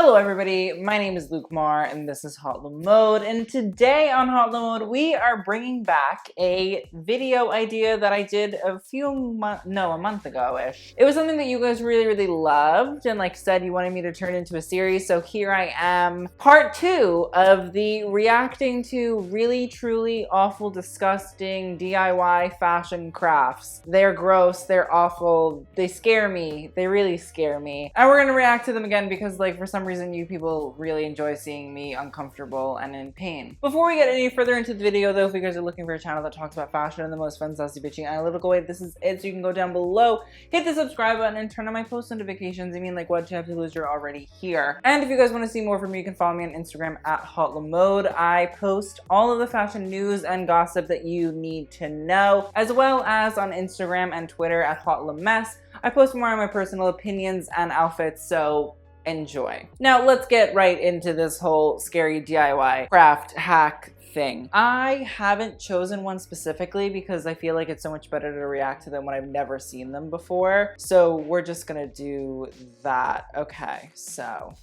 Hello everybody, my name is Luke Marr and this is HauteLeMode, and today on HauteLeMode we are bringing back a video idea that I did a month ago-ish. It was something that you guys really loved and said you wanted me to turn into a series, so here I am. Part 2 of the reacting to really truly awful, disgusting DIY fashion crafts. They're gross, they're awful, they scare me, they really scare me. And we're gonna react to them again because for some reason you people really enjoy seeing me uncomfortable and in pain. Before we get any further into the video though, if you guys are looking for a channel that talks about fashion in the most fun, sassy, bitchy, analytical way, this is it. So you can go down below, hit the subscribe button, and turn on my post notifications. I mean, what do you have to lose? You're already here. And if you guys want to see more from me, you can follow me on Instagram at HauteLeMode. I post all of the fashion news and gossip that you need to know, as well as on Instagram and Twitter at HauteLeMess. I post more on my personal opinions and outfits, so enjoy. Now let's get right into this whole scary DIY craft hack thing. I haven't chosen one specifically because I feel like it's so much better to react to them when I've never seen them before. So we're just gonna do that. Okay, so.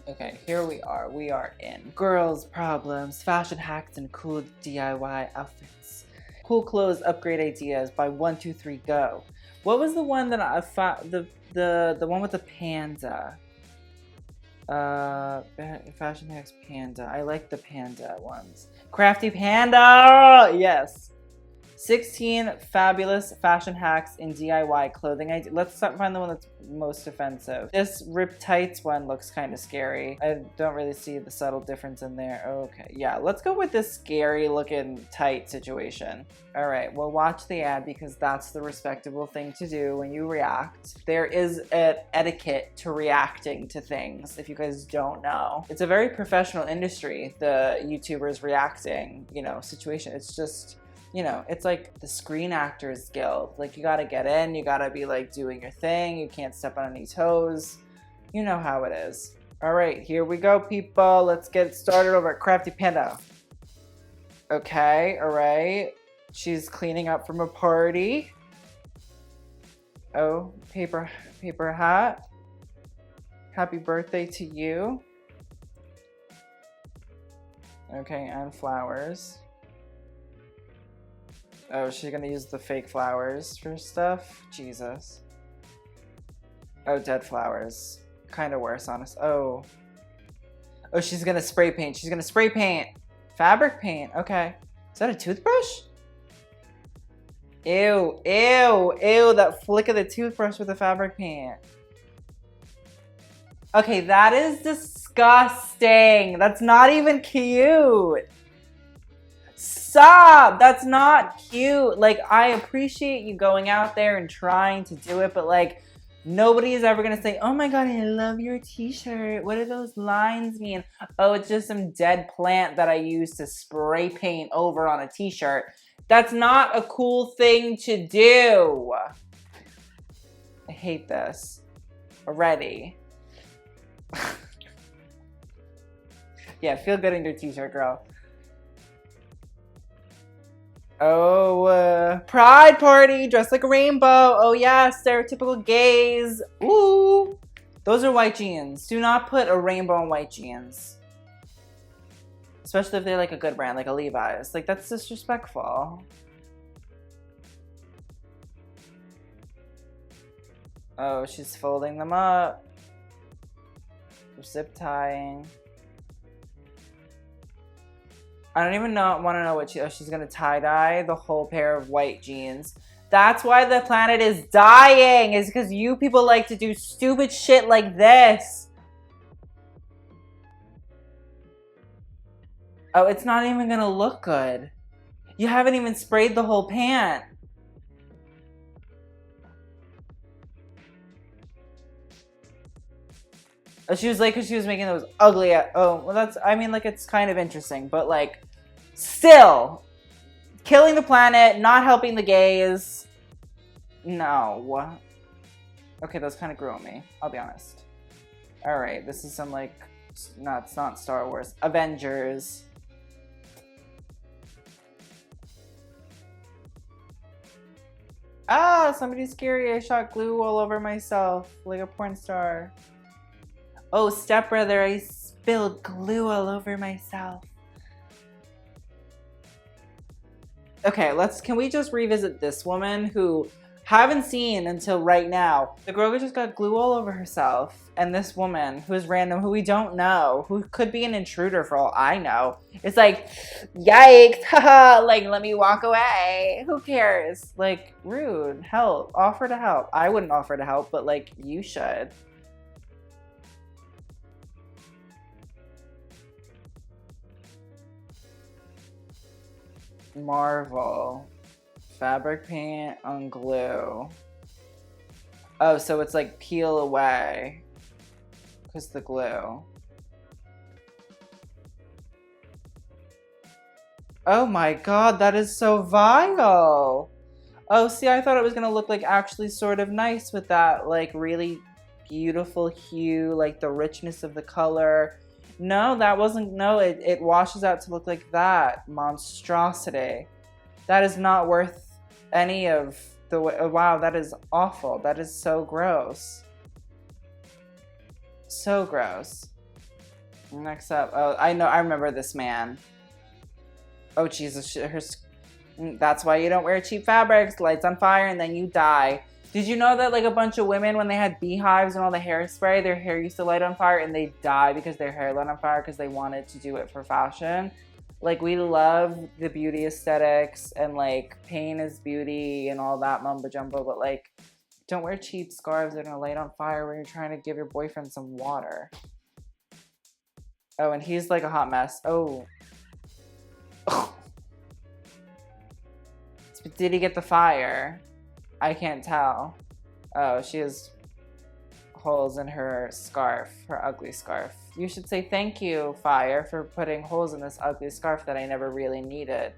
Okay, here we are. We are in Girls Problems, Fashion Hacks, and Cool DIY Outfits. Cool Clothes Upgrade Ideas by 123 Go. What was the one that I found? The one with the panda. Fashion Hacks Panda. I like the panda ones. Crafty Panda! Yes. 16 fabulous fashion hacks in DIY clothing. Let's find the one that's most offensive. This ripped tights one looks kind of scary. I don't really see the subtle difference in there. Okay, yeah, let's go with this scary looking tight situation. All right, we'll watch the ad because that's the respectable thing to do when you react. There is an etiquette to reacting to things, if you guys don't know. It's a very professional industry, the YouTubers reacting, situation. It's just, it's like the Screen Actors Guild. You gotta get in, you gotta be doing your thing, you can't step on any toes. You know how it is. All right, here we go, people. Let's get started over at Crafty Panda. Okay, all right. She's cleaning up from a party. Oh, paper hat. Happy birthday to you. Okay, and flowers. Oh, she's gonna use the fake flowers for stuff? Jesus. Oh, dead flowers. Kind of worse, honest. Oh. Oh, she's gonna spray paint. She's gonna spray paint. Fabric paint. Okay. Is that a toothbrush? Ew, ew, ew. That flick of the toothbrush with the fabric paint. Okay, that is disgusting. That's not even cute. Stop! That's not cute. I appreciate you going out there and trying to do it, but nobody is ever gonna say, oh my god, I love your t-shirt. What do those lines mean? Oh, it's just some dead plant that I used to spray paint over on a t-shirt. That's not a cool thing to do. I hate this already. Yeah, feel good in your t-shirt, girl. Oh, pride party, dressed like a rainbow. Oh yeah, stereotypical gays. Ooh, those are white jeans. Do not put a rainbow on white jeans. Especially if they're a good brand, like a Levi's. That's disrespectful. Oh, she's folding them up. Zip tying. I don't even want to know what she's gonna tie-dye the whole pair of white jeans. That's why the planet is dying, is because you people like to do stupid shit like this. Oh, it's not even gonna look good. You haven't even sprayed the whole pant. Oh, she was because she was making those ugly. Oh, well, that's, I mean, it's kind of interesting, but still, killing the planet, not helping the gays. No. Okay, those kind of grew on me, I'll be honest. All right, this is some no, it's not Star Wars. Avengers. Ah, somebody's scary. I shot glue all over myself like a porn star. Oh, stepbrother, I spilled glue all over myself. Okay, can we just revisit this woman who haven't seen until right now? The girl who just got glue all over herself, and this woman who is random, who we don't know, who could be an intruder for all I know. It's like, yikes, haha, like, let me walk away. Who cares? Like, rude, help, offer to help. I wouldn't offer to help, but like, you should. Marvel. Fabric paint on glue. Oh, so it's like peel away. Because the glue. Oh my god, that is so vile. Oh, see, I thought it was going to look like actually sort of nice with that, like, really beautiful hue, like the richness of the color. No, that wasn't, no, it washes out to look like that. Monstrosity. That is not worth any of the, wow, that is awful. That is so gross. So gross. Next up, oh, I remember this man. Oh, Jesus, that's why you don't wear cheap fabrics, lights on fire, and then you die. Did you know that like a bunch of women, when they had beehives and all the hairspray, their hair used to light on fire and they die because their hair lit on fire because they wanted to do it for fashion? Like, we love the beauty aesthetics and like pain is beauty and all that mumbo jumbo, but like, don't wear cheap scarves that are gonna light on fire when you're trying to give your boyfriend some water. Oh, and he's like a hot mess. Oh. Did he get the fire? I can't tell. Oh, she has holes in her scarf, her ugly scarf. You should say thank you, fire, for putting holes in this ugly scarf that I never really needed.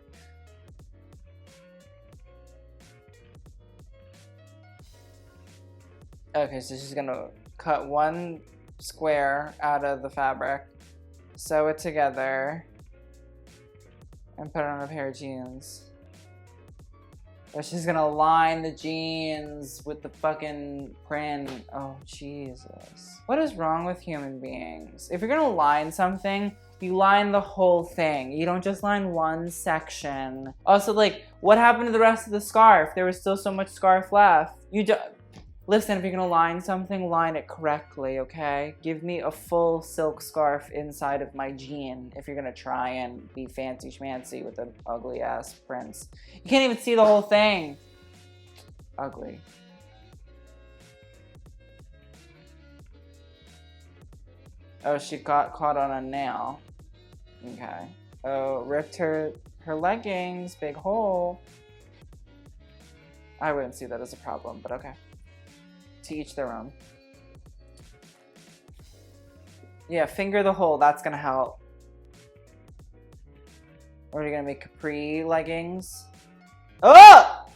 Okay, so she's gonna cut one square out of the fabric, sew it together, and put it on a pair of jeans. But she's gonna line the jeans with the fucking print. Oh, Jesus. What is wrong with human beings? If you're gonna line something, you line the whole thing. You don't just line one section. Also, like, what happened to the rest of the scarf? There was still so much scarf left. Listen, if you're gonna line something, line it correctly, okay? Give me a full silk scarf inside of my jean if you're gonna try and be fancy schmancy with an ugly ass prints. You can't even see the whole thing. Ugly. Oh, she got caught on a nail. Okay. Oh, ripped her leggings, big hole. I wouldn't see that as a problem, but okay. To each their own. Yeah, finger the hole. That's gonna help. Or are you gonna make capri leggings? Oh!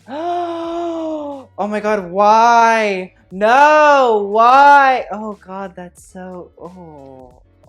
Oh my god, why? No, why? Oh god, that's so...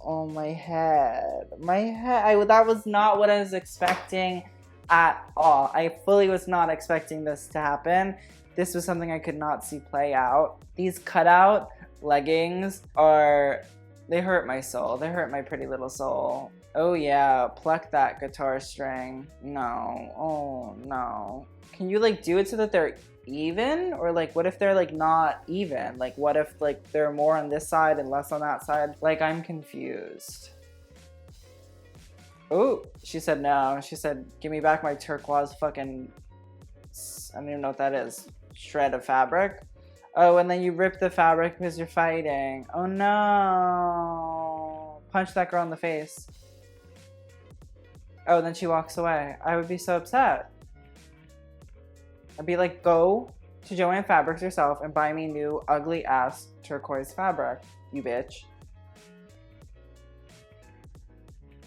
Oh, my head. My head. That was not what I was expecting at all. I fully was not expecting this to happen. This was something I could not see play out. These cutout leggings they hurt my soul. They hurt my pretty little soul. Oh yeah, pluck that guitar string. No, oh no. Can you like do it so that they're even? Or like, what if they're like not even? Like, what if like they're more on this side and less on that side? Like, I'm confused. Oh, she said no. She said, give me back my turquoise fucking, I don't even know what that is. Shred of fabric. Oh, and then you rip the fabric because you're fighting. Oh no. Punch that girl in the face. Oh, then she walks away. I would be so upset. I'd be like, go to Joann Fabrics yourself and buy me new ugly ass turquoise fabric, you bitch.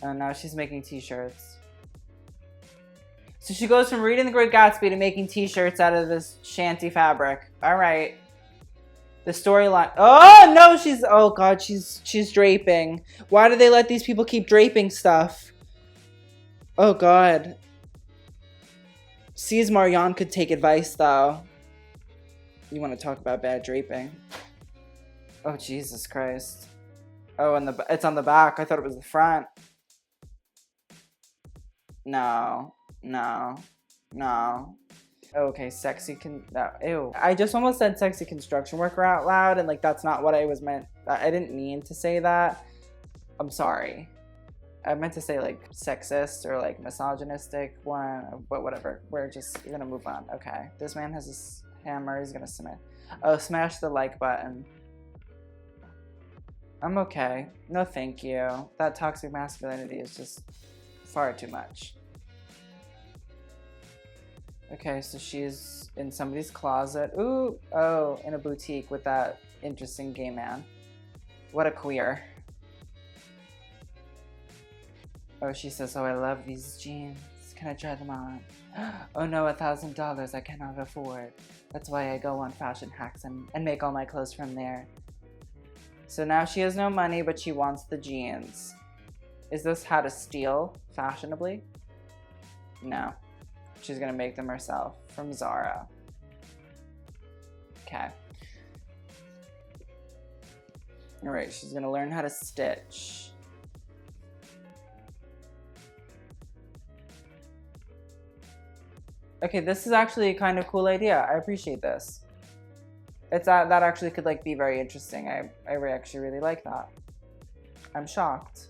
And now she's making t-shirts. So she goes from reading The Great Gatsby to making t-shirts out of this shanty fabric. All right. The storyline. Oh no, oh god, she's draping. Why do they let these people keep draping stuff? Oh god. Sees Marianne could take advice though. You want to talk about bad draping? Oh, Jesus Christ. Oh, and it's on the back. I thought it was the front. No, no, no. Okay, sexy no, ew. I just almost said sexy construction worker out loud, and like that's not what I was meant. I didn't mean to say that. I'm sorry. I meant to say like sexist or like misogynistic one, but whatever. We're gonna move on. Okay, this man has this hammer. He's gonna smash the like button. I'm okay. No, thank you. That toxic masculinity is just far too much. Okay, so she's in somebody's closet. Ooh, oh, in a boutique with that interesting gay man. What a queer. Oh, she says, oh, I love these jeans. Can I try them on? Oh no, $1,000 I cannot afford. That's why I go on Fashion Hacks and make all my clothes from there. So now she has no money, but she wants the jeans. Is this how to steal fashionably? No. She's gonna make them herself from Zara. Okay. All right, she's gonna learn how to stitch. Okay, this is actually a kind of cool idea. I appreciate this. That actually could like be very interesting. I actually really like that. I'm shocked.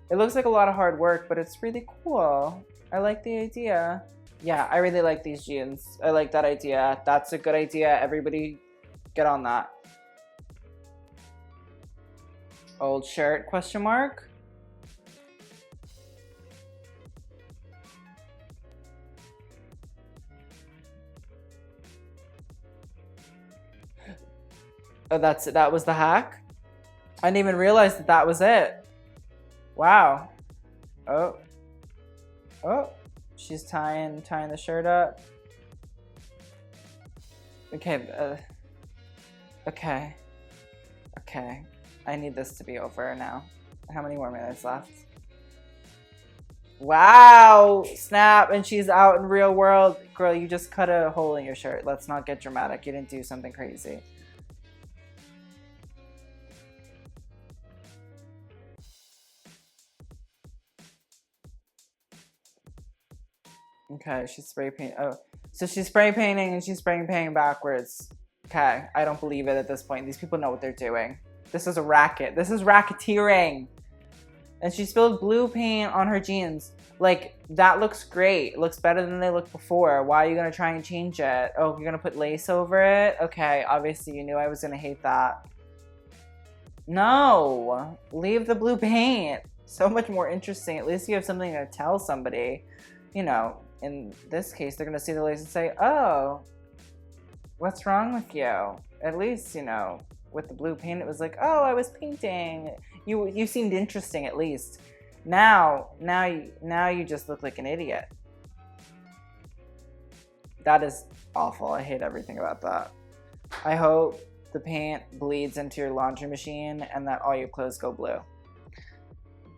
It looks like a lot of hard work, but it's really cool. I like the idea. Yeah, I really like these jeans. I like that idea. That's a good idea. Everybody get on that. Old shirt, question mark? Oh, that was the hack? I didn't even realize that was it. Wow. Oh. Oh. She's tying the shirt up. Okay. Okay. Okay. I need this to be over now. How many more minutes left? Wow! Snap! And she's out in real world. Girl, you just cut a hole in your shirt. Let's not get dramatic. You didn't do something crazy. Okay, she's spray painting. Oh, so she's spray painting and she's spray painting backwards. Okay, I don't believe it at this point. These people know what they're doing. This is a racket. This is racketeering. And she spilled blue paint on her jeans. Like, that looks great. It looks better than they looked before. Why are you gonna try and change it? Oh, you're gonna put lace over it? Okay, obviously you knew I was gonna hate that. No, leave the blue paint. So much more interesting. At least you have something to tell somebody. You know, in this case, they're gonna see the lace and say, oh, what's wrong with you? At least, you know, with the blue paint, it was like, oh, I was painting. You seemed interesting at least. Now you just look like an idiot. That is awful. I hate everything about that. I hope the paint bleeds into your laundry machine and that all your clothes go blue.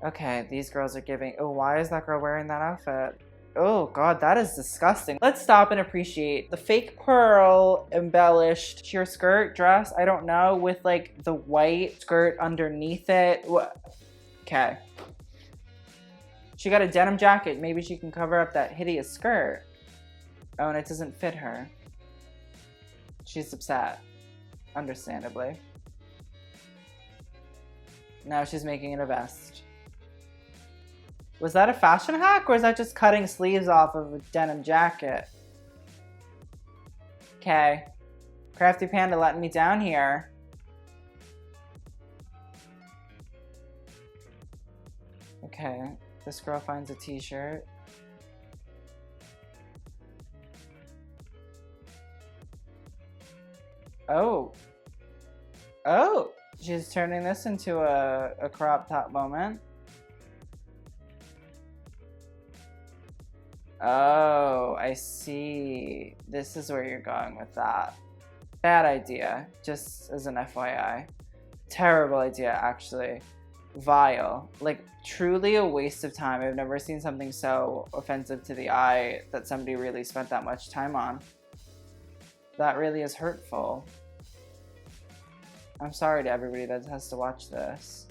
Okay, these girls are giving, oh, why is that girl wearing that outfit? Oh God, that is disgusting. Let's stop and appreciate the fake pearl embellished sheer skirt dress. I don't know, with like the white skirt underneath it. Okay. She got a denim jacket. Maybe she can cover up that hideous skirt. Oh, and it doesn't fit her. She's upset, understandably. Now she's making it a vest. Was that a fashion hack, or is that just cutting sleeves off of a denim jacket? Okay. Crafty Panda letting me down here. Okay. This girl finds a t-shirt. Oh. Oh! She's turning this into a crop top moment. Oh, I see. This is where you're going with that. Bad idea, just as an FYI. Terrible idea, actually. vile. Like, truly a waste of time. I've never seen something so offensive to the eye that somebody really spent that much time on. That really is hurtful. I'm sorry to everybody that has to watch this.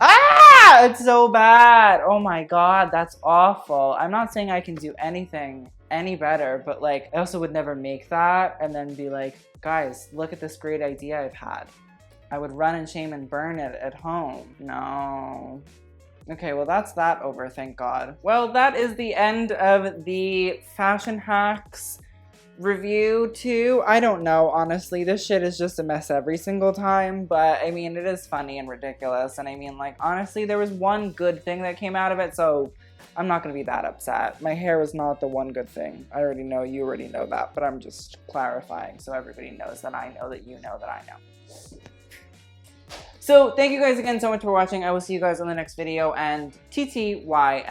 Ah! It's so bad. Oh my god, that's awful. I'm not saying I can do anything any better, but like, I also would never make that and then be like, guys, look at this great idea I've had. I would run and shame and burn it at home. No. Okay, well that's that over, thank God. Well, that is the end of the fashion hacks review too. I don't know, honestly. This shit is just a mess every single time, but I mean, it is funny and ridiculous. And I mean, like, honestly, there was one good thing that came out of it, so I'm not gonna be that upset. My hair was not the one good thing. I already know, you already know that, but I'm just clarifying so everybody knows that I know that you know that I know. So thank you guys again so much for watching. I will see you guys on the next video, and TTYL.